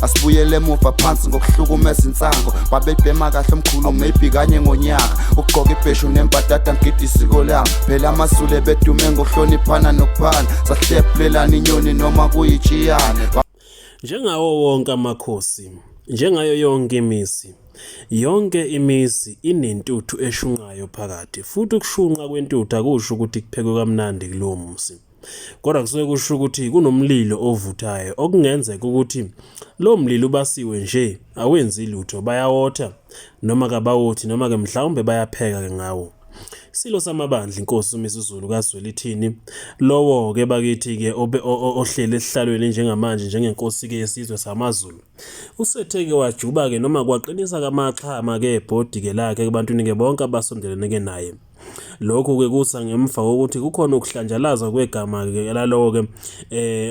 Asibuyele emuva phansi ngokuhlukumeza insango babebhema kahle omkhulu maybe kanye ngonyaka ugqoka ibheshu nembadada ngidi isiko lami phela amasule bedume ngokuhloniphana nokuphana sahlephulelana inyoni noma kuyijiyane. Njengawo wonke amakhosi, njengayo yonke imisi, yonke imisi inentuthu eshunqayo phakathi, futhi ukushunqa kwentuthu akusho ukuthi kuphekwe kamnandi kulowo musi. Kodwa kusuke kusho ukuthi kunomlilo ovuthayo okungenzeka ukuthi lo mlilo ubasiwe nje awenzi lutho, bayawotha noma kabawothi noma ke mhlawumbe bayapheka ke ngawo. Isilo samabandla inkosi uMisuzulu kaZwelithini lowo ke bakithi ke ohlele esihlalweni njengamanje njengenkosi ke yesizwe samaZulu usetheke wajuba ke noma kwaqinisa kamaxhama ke ebhodi ke lakhe kubantwini ke bonke abasondelene ke naye. Lokhu ke kusa ngemva kokuthi kukhona ukuhlanjalaza kwegama ke lalowo ke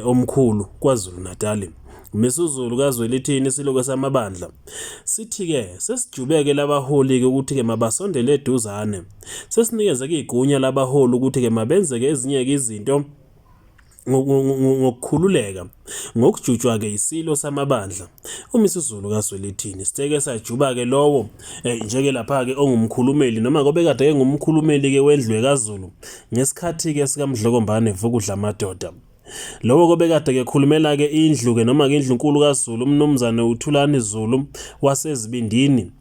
omkhulu kwaZulu Natal. uMisuzulu kaZwelithini isiloko samabandla sithi ke sesijubeke labaholi ke ukuthi ke mabasondele eduzane, sesinikeze ke igunya labaholi ukuthi ke mabenze ke ezinye izinto ngokukhululeka ngokujutshwa ke isilo samabandla. uMisuzulu kaZwelithini siteke sajuba ke lowo njeke lapha ke ongumkhulumeli noma kobe kade ke ngumkhulumeli ke wendlu kaZulu ngesikhathi ke sikaMdlokombane Vukudla amadoda. Lowo kobe kade ke khulumela ke indlu ke noma ke indlu nkulu kaZulu umnumzane uThulani Zulu wasezibindini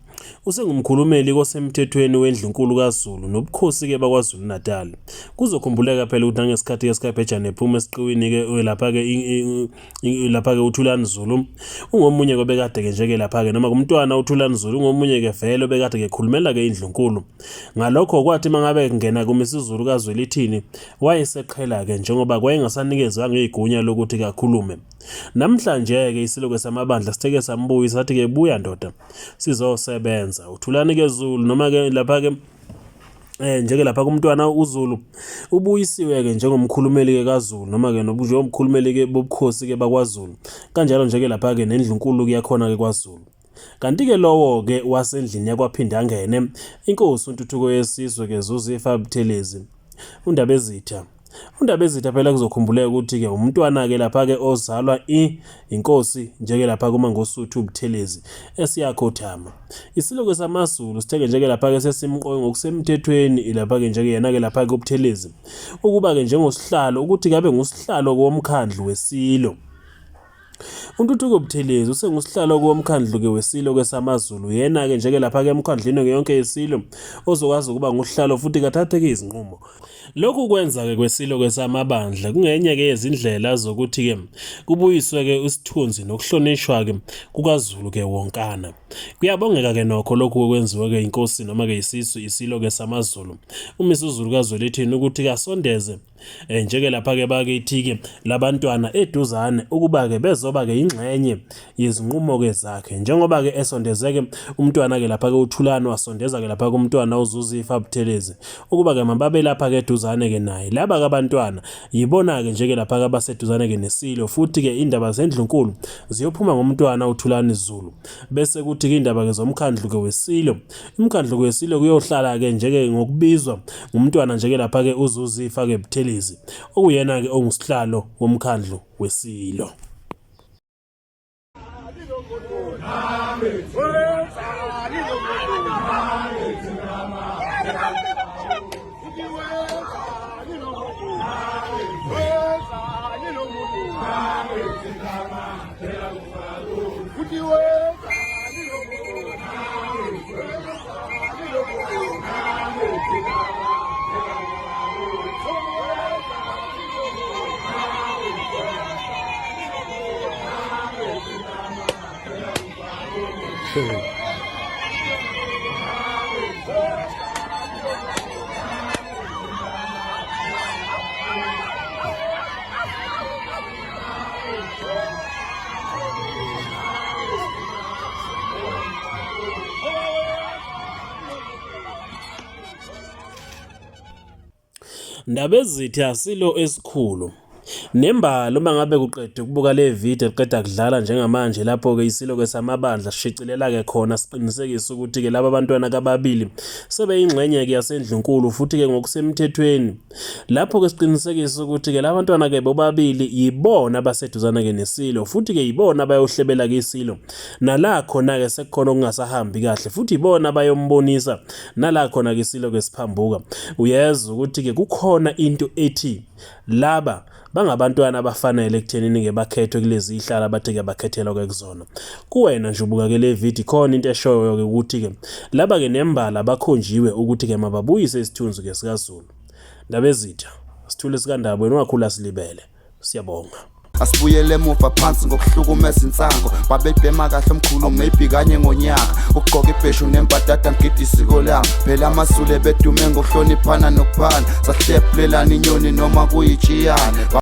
usengumkhulumeli kosemthethweni wendlu nkulu kaZulu nobukhosi ke bakwaZulu Natal. Kuzokhumbuleka phela ukuthi nangesikhathi esikabhejane ephuma esiqiwini ke lapha ke uThulani Zulu ungomunye kobe kade ke njeke lapha ke noma kumntwana uThulani Zulu ungomunye ke vele obekade ke khulumela ke indlu nkulu. Ngalokho kwathi mangabe kungena kuMisuzulu kaZwelithini wayeseqhela ke njengoba kwayengasanikezwa ngezigunya lokuthi kakhulume. Namhlanje ke isiloko samabandla sitheke sambuya sathi ke buya ndoda sizosebenza. uThulani ke Zulu noma ke lapha ke njeke lapha kumntwana uZulu ubuyisiwe ke njengomkhulumeli ke kaZulu noma ke njengomkhulumeli ke bobukhosi ke bakwaZulu. Kanjalo njeke lapha ke nendlu nkulu kuyakhona ke kwaZulu. Kanti ke lowo ke wasendlini yakwaphinda angene inkosi uNtuthuko yesizwe ke Zuzifa Buthelezi uNdabezitha phela kuzokhumbuleka ukuthi ke umntwana ke lapha ke ozalwa inkosi njeke lapha kuma ngoSuthu Buthelezi esiyakhothama. Isiloko samaZulu sitheke njeke lapha ke sesimqoke ngokusemthethweni lapha ke njeke yena ke lapha ke uButhelezi ukuba ke njengosihlalo ukuthi kabe ngusihlalo womkhandlu wesilo. uNtuthuko Buthelezi usengusihlalo komkhandlu ke wesilo ke samaZulu yena ke njeke lapha ke emkhandlini ke yonke yesilo ozokwazi ukuba ngusihlalo futhi kathathe ke izinqumo. Lokhu kwenza ke kwesilo ke samabandla kungenye ke izindlela zokuthi ke kubuyiswe ke isithunzi nokuhlonishwa ke kukaZulu ke wonkana. Kuyabongeka ke nokho lokhu kwenziwa ke inkosi noma ke isilo ke samaZulu uMisuzulu kaZwelithini ukuthi kasondeze njeke lapha ke bakithi ke labantwana eduzane ukuba ke bezoba ke ingxenye yezinqumo ke zakhe njengoba ke esondeze ke umntwana ke lapha ke uThulani wasondeza ke lapha kumntwana uZuzifa Buthelezi ukuba ke mababe lapha ke eduzane ke naye. Laba kabantwana yibona ke njeke lapha ke abaseduzane ke nesilo futhi ke indaba zendlunkulu ziyophuma ngomntwana uThulani Zulu bese kuthi ke indaba ke zomkhandlu ke wesilo umkhandlu wesilo kuyohlala ke njeke ngokubizwa ngumntwana njeke lapha ke uZuzifa ke Buthelezi okuyena ke ongusihlalo womkhandlu wesilo. Ndabezitha asilo esikhulu Nembalo mangabe kuqedwe ukubuka le video liqeda kudlala njengamanje lapho ke isiloko samabandla sishicilela ke khona siqinisekisa ukuthi ke laba bantwana kababili sebeyingxenye ke yasendlunkulu futhi ke ngokusemthethweni. Lapho ke siqinisekisa ukuthi ke laba bantwana ke bobabili yibona abaseduzana ke nesilo futhi ke yibona abayohlebela ke isilo. Nala khona ke sekukhona okungasahambi kahle futhi yibona abayombonisa nala khona ke isilo ke siphambuka. Uyezwa ukuthi ke kukhona into ethi laba bangabantwana abafanele ekuthenini ke bakhethwe kulezi ihlala bathe ke bakhethelwa ke kuzona. Kuwena nje ubuka ke le video khona into eshoyo ke ukuthi ke laba ke nembala bakhonjiwe ukuthi ke mababuyise isithunzi ke sikaZulu. Ndaba ezitha Sithule Sikandaba wena wakhula silibele. Siyabonga. Asibuyele emuva phansi ngokuhlukumeza insango babebhema kahle omkhulu maybe kanye ngonyaka ukugqoka ibheshu nembadada ngidi isiko lami phela amasule bedume ngokuhloniphana nokuphana sahlephulelana inyoni noma kuyijiyane.